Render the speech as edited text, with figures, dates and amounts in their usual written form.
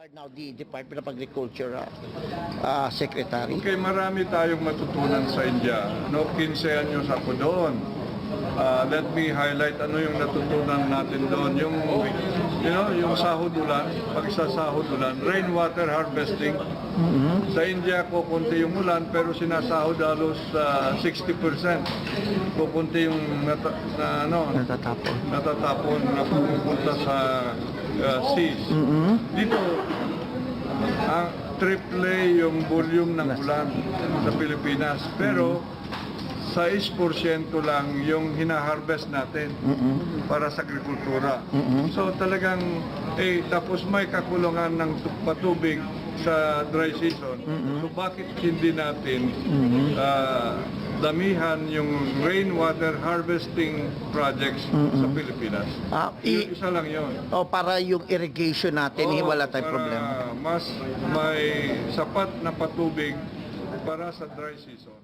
are now the Department of Agriculture Secretary. Okay, marami tayong matutunan sa India. No, 15 anyos ako doon. Let me highlight ano yung natutunan natin doon. Yung, yung sahod ulan, pagsasahod ulan, rainwater harvesting. Sa India, kukunti yung ulan, pero sinasahod halos 60%. Kukunti yung natatapon na pumupunta sa seas. Dito, ang triple yung volume ng ulan sa Pilipinas. Pero, 6% lang yung hinaharvest natin para sa agrikultura. So talagang, tapos may kakulungan ng patubig sa dry season. So bakit hindi natin damihan yung rainwater harvesting projects sa Pilipinas? Isa lang yun. Para yung irrigation natin, wala tayong problema. Mas may sapat na patubig para sa dry season.